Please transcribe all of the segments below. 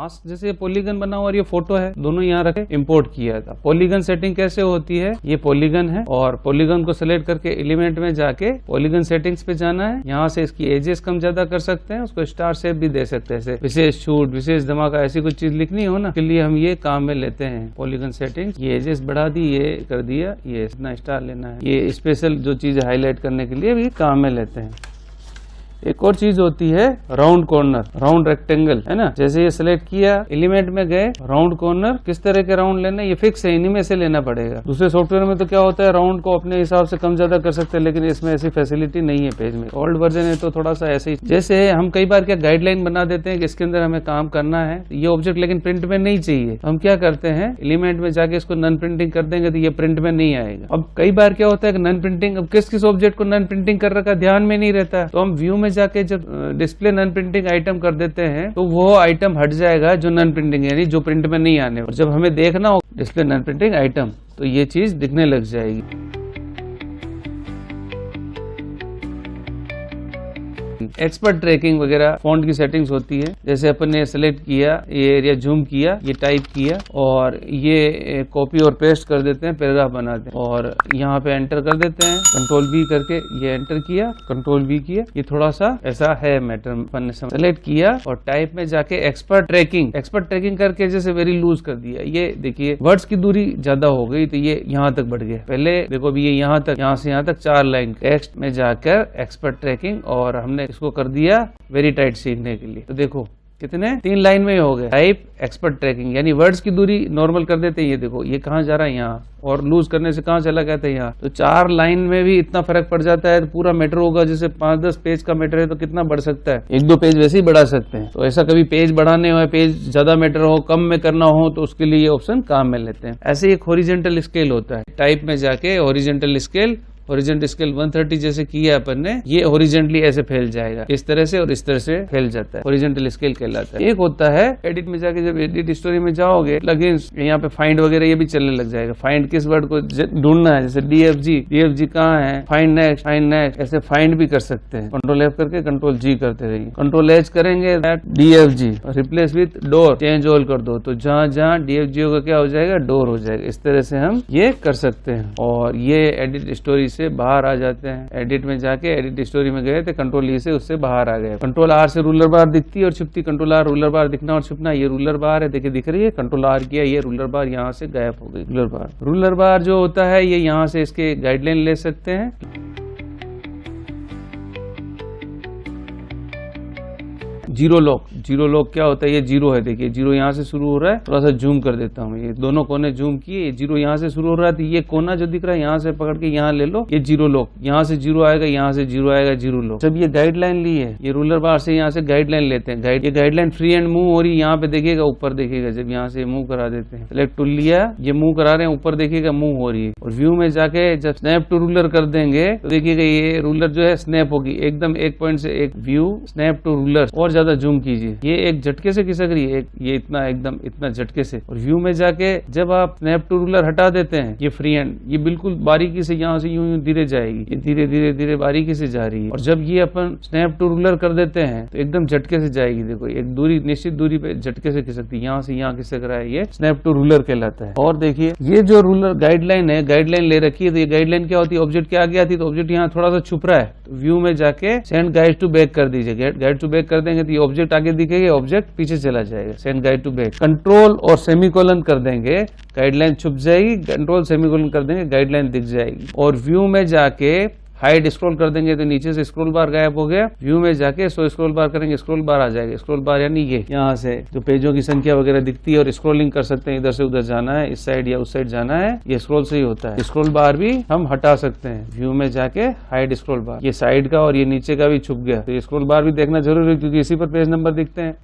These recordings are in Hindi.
मास्क जैसे पॉलीगन बना हुआ और ये फोटो है, दोनों यहाँ रखे, इंपोर्ट किया था। पॉलीगन सेटिंग कैसे होती है, ये पॉलीगन है और पॉलीगन को सिलेक्ट करके एलिमेंट में जाके पॉलीगन सेटिंग्स पे जाना है। यहाँ से इसकी एजेस कम ज्यादा कर सकते हैं, उसको स्टार शेप भी दे सकते हैं, विशेष छूट, विशेष धमाका, ऐसी कुछ चीज लिखनी हो ना, के लिए हम ये काम में लेते हैं पॉलीगन सेटिंग। ये एजेस बढ़ा दी, ये कर दिया, ये इतना स्टार लेना है, ये स्पेशल जो चीज हाईलाइट करने के लिए भी काम में लेते हैं। एक और चीज होती है राउंड कॉर्नर, राउंड रेक्टेंगल, है ना। जैसे ये सिलेक्ट किया, एलिमेंट में गए, राउंड कॉर्नर, किस तरह के राउंड लेना, ये फिक्स है, इन्हीं में से लेना पड़ेगा। दूसरे सॉफ्टवेयर में तो क्या होता है, राउंड को अपने हिसाब से कम ज्यादा कर सकते हैं, लेकिन इसमें ऐसी फैसिलिटी नहीं है पेज में। ओल्ड वर्जन है तो थोड़ा सा ऐसे ही, जैसे हम कई बार क्या गाइडलाइन बना देते हैं कि इसके अंदर हमें काम करना है, ये ऑब्जेक्ट लेकिन प्रिंट में नहीं चाहिए, हम क्या करते हैं, एलिमेंट में जाके इसको नॉन प्रिंटिंग कर देंगे तो ये प्रिंट में नहीं आएगा। अब कई बार क्या होता है कि नॉन प्रिंटिंग, अब किस किस ऑब्जेक्ट को नॉन प्रिंटिंग कर रखा ध्यान में नहीं रहता, तो हम व्यू में जाके जब डिस्प्ले नॉन प्रिंटिंग आइटम कर देते हैं तो वो आइटम हट जाएगा जो नॉन प्रिंटिंग, यानी जो प्रिंट में नहीं आने, और जब हमें देखना हो डिस्प्ले नॉन प्रिंटिंग आइटम तो ये चीज दिखने लग जाएगी। एक्सपर्ट ट्रैकिंग वगैरह फॉन्ट की सेटिंग्स होती है, जैसे अपन ने सेलेक्ट किया, ये एरिया जूम किया, ये टाइप किया और ये कॉपी और पेस्ट कर देते हैं, पैराग्राफ बनाते हैं और यहाँ पे एंटर कर देते हैं, कंट्रोल बी करके ये एंटर किया, कंट्रोल बी किया, ये थोड़ा सा ऐसा है मैटर, अपन ने सेलेक्ट किया और टाइप में जाके एक्सपर्ट ट्रैकिंग करके जैसे वेरी लूज कर दिया। ये देखिए वर्ड्स की दूरी ज्यादा हो गई तो ये यहाँ तक बढ़ गया, पहले देखो अभी ये यहाँ तक, यहाँ से यहाँ तक 4 लाइन, टेक्स्ट में जाकर एक्सपर्ट ट्रैकिंग और हमने इसको कर दिया वेरी टाइट सीखने के लिए, तो देखो कितने 3 लाइन में ही हो गए। टाइप एक्सपर्ट ट्रैकिंग, यानी वर्ड्स की दूरी नॉर्मल कर देते हैं, ये देखो ये कहाँ जा रहा है यहाँ, और लूज करने से कहाँ चला गया था यहाँ, तो 4 लाइन में भी इतना फर्क पड़ जाता है। तो पूरा मैटर होगा, जैसे 5-10 पेज का मैटर है तो कितना बढ़ सकता है, 1-2 पेज वैसे ही बढ़ा सकते हैं। तो ऐसा कभी पेज बढ़ाने हो, पेज ज्यादा मैटर हो, कम में करना हो तो उसके लिए ये ऑप्शन काम में लेते हैं। ऐसे एक हॉरिजॉन्टल स्केल होता है, टाइप में जाके हॉरिजॉन्टल स्केल, हॉरिजॉन्टल स्केल 130 जैसे किया अपन ने, ये हॉरिजॉन्टली ऐसे फैल जाएगा, इस तरह से और इस तरह से फैल जाता है, हॉरिजॉन्टल स्केल कहलाता है। एक होता है एडिट में जाके, जब एडिट स्टोरी में जाओगे प्लगइन्स, यहाँ पे फाइंड वगैरह ये भी चलने लग जाएगा। फाइंड किस वर्ड को ढूंढना है, जैसे DFG कहाँ है, फाइंड नेक्स्ट, ऐसे फाइंड भी कर सकते हैं। कंट्रोल F करके कंट्रोल G करते रहिए, कंट्रोल H करेंगे DFG replace with door, change all कर दो, तो जहाँ जहाँ DFG होगा क्या हो जाएगा, डोर हो जाएगा। इस तरह से हम ये कर सकते हैं और ये एडिट स्टोरी से बाहर आ जाते हैं। एडिट में जाके एडिट स्टोरी में गए थे, कंट्रोल E से उससे बाहर आ गए। कंट्रोल R से रूलर बार दिखती है और छुपती, कंट्रोल R रूलर बार दिखना और छुपना, ये रूलर बार है, देखिए दिख रही है, कंट्रोल R किया, ये रूलर बार यहाँ से गायब हो गई। रूलर बार जो होता है ये यहाँ से इसके गाइडलाइन ले सकते हैं। जीरो लॉक क्या होता है, ये जीरो है, देखिए जीरो यहाँ से शुरू हो रहा है, थोड़ा सा जूम कर देता हूँ, ये दोनों कोने जूम किए, ये जीरो यहाँ से शुरू हो रहा है, तो ये कोना जो दिख रहा है यहाँ से पकड़ के यहाँ ले लो, ये जीरो लॉक, यहाँ से जीरो आएगा, यहाँ से जीरो आएगा, जीरो लॉक। जब ये गाइडलाइन ली है, ये रूलर बार से यहाँ से गाइडलाइन लेते हैं, ये गाइडलाइन फ्री एंड मूव हो रही है, यहाँ पे देखिएगा ऊपर देखिएगा, जब यहाँ से मूव करा देते हैं, सिलेक्ट टूल लिया, ये मूव करा रहे हैं, ऊपर देखिएगा मूव हो रही है। और व्यू में जाके जब स्नैप टू रूलर कर देंगे तो देखिएगा ये रूलर जो है स्नैप होगी एकदम, एक पॉइंट से एक व्यू स्नैप टू रूलर, और ज्यादा जूम कीजिए, ये एक झटके से खिसक रही है, ये इतना एकदम इतना झटके से। और व्यू में जाके जब आप स्नैप टू रूलर हटा देते हैं, ये फ्री हैंड, ये बिल्कुल बारीकी से यहाँ से यूं धीरे जाएगी, ये धीरे धीरे धीरे बारीकी से जा रही है। और जब ये अपन स्नैप टू रूलर कर देते हैं तो एकदम झटके से जाएगी, देखो एक दूरी, निश्चित दूरी पे झटके से खिसकती है, यहाँ से यहाँ खिसक रहा है, ये स्नैप टू रूलर कहलाता है। और देखिए ये जो रूलर गाइडलाइन है, गाइडलाइन ले रखी है, तो ये गाइडलाइन क्या होती है, ऑब्जेक्ट के आगे आती है, तो ऑब्जेक्ट यहाँ थोड़ा सा छुप रहा है, तो व्यू में जाके सेंड गाइड टू बैक कर दीजिए, गाइड टू बैक कर देंगे तो ये ऑब्जेक्ट आगे दिखेगा, ऑब्जेक्ट पीछे चला जाएगा, send guide to back. Control और सेमीकोलन कर देंगे, गाइडलाइन छुप जाएगी, कंट्रोल सेमीकोलन कर देंगे, गाइडलाइन दिख जाएगी। और व्यू में जाके हाइड स्क्रॉल कर देंगे तो नीचे से स्क्रॉल बार गायब हो गया, व्यू में जाके सो स्क्रॉल बार करेंगे, स्क्रॉल बार आ जाएगा। स्क्रॉल बार यानी ये यहाँ से जो पेजों की संख्या वगैरह दिखती है, और स्क्रॉलिंग कर सकते हैं, इधर से उधर जाना है, इस साइड या उस साइड जाना है, ये स्क्रॉल से ही होता है। स्क्रॉल बार भी हम हटा सकते हैं, व्यू में जाके हाइड स्क्रॉल बार, ये साइड का और ये नीचे का भी छुप गया, तो ये स्क्रॉल बार भी देखना जरूरी है क्योंकि इसी पर पेज नंबर दिखते हैं।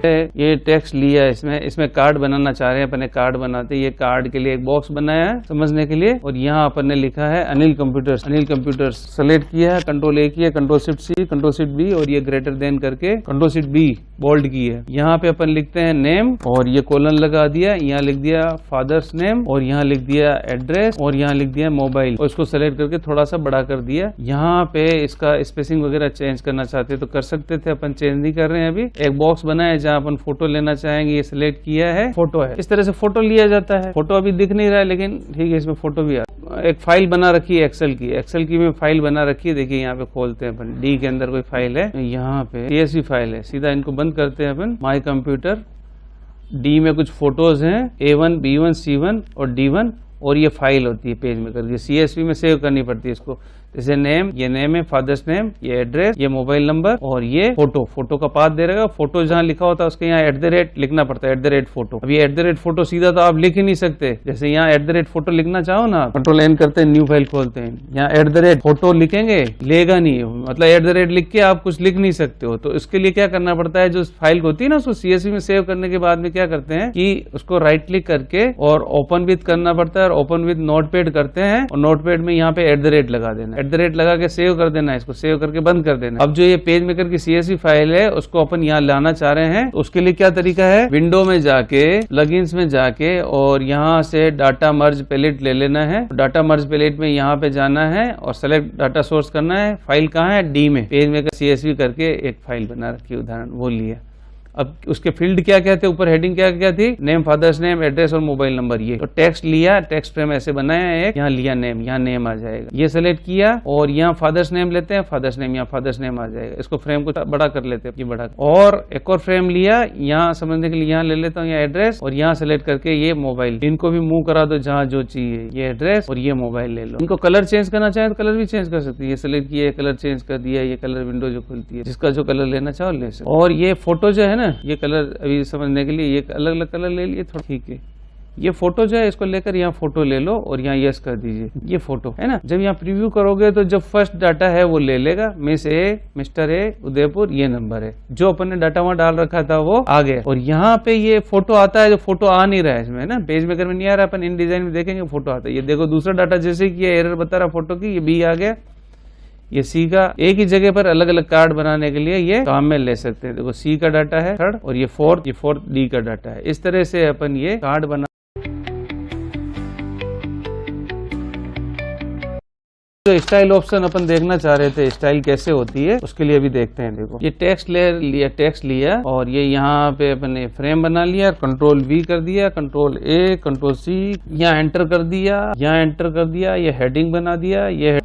ये टेक्स्ट लिया, इसमें कार्ड बनाना चाह रहे हैं, अपने कार्ड बनाते हैं। ये कार्ड के लिए एक बॉक्स बनाया है समझने के लिए, और यहाँ अपन ने लिखा है Anil computers. Anil computers select किया है, कंट्रोल ए किया, control shift C, control shift B, और ये ग्रेटर देन करके कंट्रोल शिफ्ट बी बोल्ड की है। यहाँ पे अपन लिखते हैं नेम, और ये कोलन लगा दिया, यहाँ लिख दिया फादर्स नेम, और यहाँ लिख दिया एड्रेस, और यहाँ लिख दिया मोबाइल, और इसको सेलेक्ट करके थोड़ा सा बड़ा कर दिया। यहाँ पे इसका स्पेसिंग वगैरह चेंज करना चाहते तो कर सकते थे, अपन चेंज नहीं कर रहे हैं। अभी एक बॉक्स बना है जहाँ अपन फोटो लेना चाहेंगे, ये सिलेक्ट किया है, फोटो है। इस तरह से फोटो लिया जाता है। फोटो अभी दिख नहीं रहा है लेकिन ठीक है, इसमें फोटो भी एक फाइल बना रखी है एक्सेल की में फाइल बना रखी है। देखिए यहाँ पे खोलते हैं अपन, डी के अंदर कोई फाइल है, यहाँ पे CSV फाइल है। सीधा इनको बंद करते हैं अपन। माई कंप्यूटर, डी में कुछ फोटोज हैं, A1, B1, C1 और D1, और ये फाइल होती है पेज में करके CSV में सेव करनी पड़ती है इसको। जैसे नेम, ये नेम है फादर्स नेम, ये एड्रेस, ये मोबाइल नंबर, और ये फोटो का पाथ दे रहेगा। फोटो जहाँ लिखा होता है उसके यहाँ @ लिखना पड़ता है, @फोटो। अब ये @ सीधा तो आप लिख ही नहीं सकते। जैसे यहाँ @फोटो लिखना चाहो ना, कंट्रोल N करते हैं, न्यू फाइल खोलते हैं, यहाँ @फोटो लिखेंगे, लेगा नहीं, मतलब @ लिख के आप कुछ लिख नहीं सकते हो। तो इसके लिए क्या करना पड़ता है, जो फाइल होती है ना उसको CSV में सेव करने के बाद में क्या करते हैं कि उसको राइट क्लिक करके और ओपन विद करना पड़ता है, और ओपन विद नोटपैड करते हैं, और नोटपैड में यहाँ पे @ लगा देना, @ लगा के सेव कर देना, इसको सेव करके बंद कर देना। अब जो ये पेज मेकर की CSV फाइल है उसको अपन यहाँ लाना चाह रहे हैं, तो उसके लिए क्या तरीका है, विंडो में जाके प्लगइन्स में जाके और यहाँ से डाटा मर्ज पैलेट ले लेना है। डाटा मर्ज पैलेट में यहाँ पे जाना है और सेलेक्ट डाटा सोर्स करना है। फाइल कहाँ है, डी में। पेज मेकर CSV करके एक फाइल बना रखी, उदाहरण वो लिया। अब उसके फील्ड क्या क्या थे, ऊपर हेडिंग क्या क्या थी, नेम, फादर्स नेम, एड्रेस और मोबाइल नंबर। ये तो टेक्स्ट लिया, टेक्स्ट फ्रेम ऐसे बनाया एक, यहाँ लिया नेम, यहाँ नेम आ जाएगा। ये सेलेक्ट किया और यहाँ फादर्स नेम लेते हैं, फादर्स नेम, यहाँ फादर्स नेम आ जाएगा। इसको फ्रेम को बड़ा कर लेते हैं, ये बड़ा। और एक और फ्रेम लिया, यहाँ समझने के लिए यहाँ ले लेता हूँ, यहाँ एड्रेस, और यहाँ सेलेक्ट करके ये मोबाइल। इनको भी मूव करा दो जहाँ जो चाहिए, ये एड्रेस और ये मोबाइल ले लो। इनको कलर चेंज करना चाहे तो कलर भी चेंज कर सकते हैं। ये सेलेक्ट किया, कलर चेंज कर दिया, ये कलर विंडो जो खुलती है, जिसका जो कलर लेना चाहो ले सकते। और ये फोटो जो है ना, ये कलर अभी समझने के लिए ये अलग अलग कलर ले लिए, थोड़ा ठीक है। ये फोटो जो है इसको लेकर यहाँ फोटो ले लो और यहाँ यस कर दीजिए, ये फोटो है ना। जब यहाँ प्रीव्यू करोगे तो जब फर्स्ट डाटा है वो ले लेगा, miss A, mister A, Udaipur, ये नंबर है। जो अपन ने डाटा वहाँ डाल रखा था वो आ गया, और यहाँ पे ये फोटो आता है, जो फोटो आ नहीं रहा है इसमें ना, पेज मेकर में नहीं आ रहा। अपन इन डिजाइन में देखेंगे फोटो आता है। ये देखो दूसरा डाटा जैसे कि एरर बता रहा फोटो की, ये बी आ गया, ये सी का। एक ही जगह पर अलग अलग कार्ड बनाने के लिए ये काम में ले सकते हैं। देखो सी का डाटा है थर्ड, और ये फोर्थ डी का डाटा है। इस तरह से अपन ये कार्ड बना। जो स्टाइल ऑप्शन अपन देखना चाह रहे थे, स्टाइल कैसे होती है, उसके लिए भी देखते हैं। देखो ये टेक्स्ट लेयर लिया, टेक्स्ट लिया, और ये यहाँ पे अपन ने फ्रेम बना लिया, कंट्रोल V कर दिया, कंट्रोल A, कंट्रोल C, यहाँ एंटर कर दिया, यहाँ एंटर कर दिया, ये हेडिंग बना दिया, ये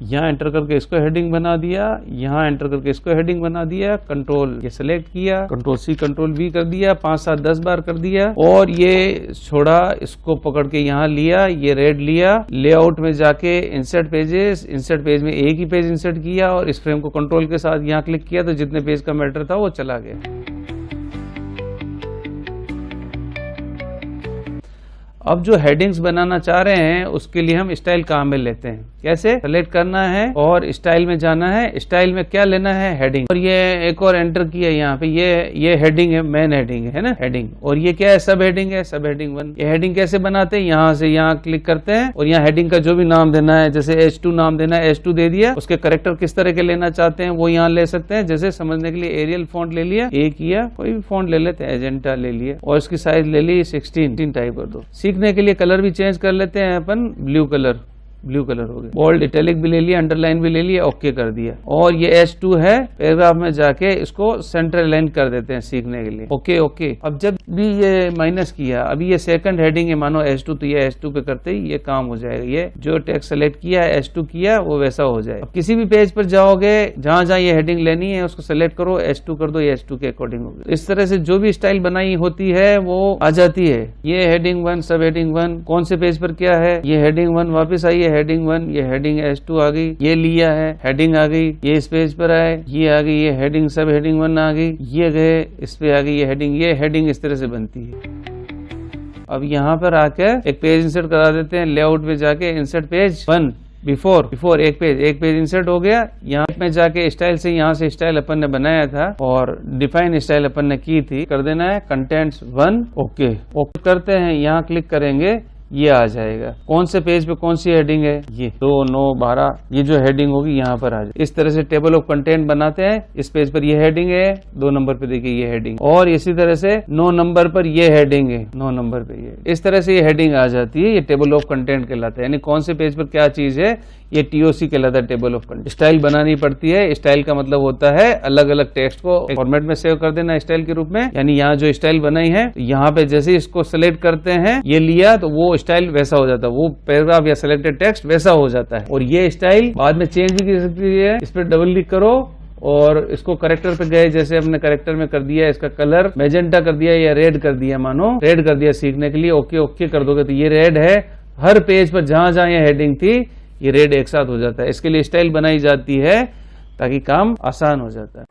यहाँ एंटर करके इसको हेडिंग बना दिया, यहाँ एंटर करके इसको हेडिंग बना दिया, कंट्रोल ये सेलेक्ट किया, कंट्रोल C, कंट्रोल V कर दिया, 5, 7, 10 बार कर दिया, और ये छोड़ा, इसको पकड़ के यहाँ लिया, ये रेड लिया, लेआउट में जाके इंसर्ट पेजेस, इंसर्ट पेज में एक ही पेज इंसर्ट किया, और इस फ्रेम को कंट्रोल के साथ यहाँ क्लिक किया तो जितने पेज का मैटर था वो चला गया। अब जो हेडिंग्स बनाना चाह रहे हैं उसके लिए हम स्टाइल काम में लेते हैं। कैसे, सेलेक्ट करना है और स्टाइल में जाना है। स्टाइल में क्या लेना है, हेडिंग, और ये एक और एंटर किया यहाँ पे, ये हेडिंग है, मेन हेडिंग है ना, हेडिंग। और ये क्या है, सब हेडिंग है, सब हेडिंग 1। ये हेडिंग कैसे बनाते हैं, यहाँ से यहाँ क्लिक करते हैं और यहाँ हेडिंग का जो भी नाम देना है, जैसे H2 नाम देना है, H2 दे दिया। उसके करेक्टर किस तरह के लेना चाहते हैं वो यहाँ ले सकते हैं। जैसे समझने के लिए एरियल फॉन्ट ले लिया, एक किया, कोई भी फॉन्ट ले लेते हैं, एजेंटा ले लिया, और इसकी साइज ले ली 16 टाइप कर दो। सीखने के लिए कलर भी चेंज कर लेते हैं अपन, ब्लू कलर हो गया, बोल्ड इटैलिक भी ले लिया, अंडरलाइन भी ले लिया, ओके कर दिया। और ये H2 है, पैराग्राफ में जाके इसको सेंटर लाइन कर देते हैं सीखने के लिए, ओके। अब जब भी ये माइनस किया, अभी ये सेकंड हेडिंग है, मानो H2, तो ये H2 पे करते ही ये काम हो जाएगा। ये जो टेक्स्ट सेलेक्ट किया है, H2 किया, वो वैसा हो जाएगा। अब किसी भी पेज पर जाओगे, जहां जहां ये हेडिंग लेनी है उसको सेलेक्ट करो, H2 कर दो, ये H2 के अकॉर्डिंग होगी। इस तरह से जो भी स्टाइल बनाई होती है वो आ जाती है। ये हेडिंग 1, सब हेडिंग 1, कौन से पेज पर क्या है, ये हेडिंग 1 वापस आई है, हेडिंग 1, ये हेडिंग H2 आ गई, ये लिया है, हेडिंग आ गई, ये इस पेज पर आए, ये आ गई, ये हेडिंग सब हेडिंग 1 आ गई, ये गए इस पे आ गई, ये हेडिंग इस तरह से बनती है। अब यहाँ पर आकर एक पेज इंसर्ट करा देते हैं, लेआउट में जाके इंसर्ट पेज 1, बिफोर एक पेज इंसर्ट हो गया। यहाँ में जाके स्टाइल से यहाँ से स्टाइल अपन ने बनाया था और डिफाइन स्टाइल अपन ने की थी, कर देना है कंटेंट्स 1। ओके करते हैं, यहाँ क्लिक करेंगे, ये आ जाएगा। कौन से पेज पे कौन सी हेडिंग है, ये 2, 9, 12 ये जो हेडिंग होगी यहाँ पर आ जाए। इस तरह से टेबल ऑफ कंटेंट बनाते हैं। इस पेज पर ये हेडिंग है, 2 नंबर पे देखिए ये हेडिंग, और इसी तरह से 9 नंबर पर ये हेडिंग है, 9 नंबर पे ये। इस तरह से ये हेडिंग आ जाती है। ये टेबल ऑफ कंटेंट कहलाता है, यानी कौन से पेज पर क्या चीज है, ये TOC कहलाता है, टेबल ऑफ कंटेंट। स्टाइल बनानी पड़ती है। स्टाइल का मतलब होता है अलग अलग टेक्स्ट को एक फॉर्मेट में सेव कर देना स्टाइल के रूप में। यानी यहाँ जो स्टाइल बनाई है, यहाँ पे जैसे इसको सिलेक्ट करते हैं, ये लिया तो वो स्टाइल वैसा हो जाता है, वो पैराग्राफ या सिलेक्टेड टेक्स्ट वैसा हो जाता है। और ये स्टाइल बाद में चेंज भी की सकती है। इस पर डबल क्लिक करो और इसको करेक्टर पे गए, जैसे हमने करेक्टर में कर दिया, इसका कलर मैजेंटा कर दिया या रेड कर दिया, मानो रेड कर दिया सीखने के लिए। ओके कर दोगे तो ये रेड है। हर पेज पर जहां जहां ये हेडिंग थी, ये रेड एक साथ हो जाता है। इसके लिए स्टाइल बनाई जाती है ताकि काम आसान हो जाता है।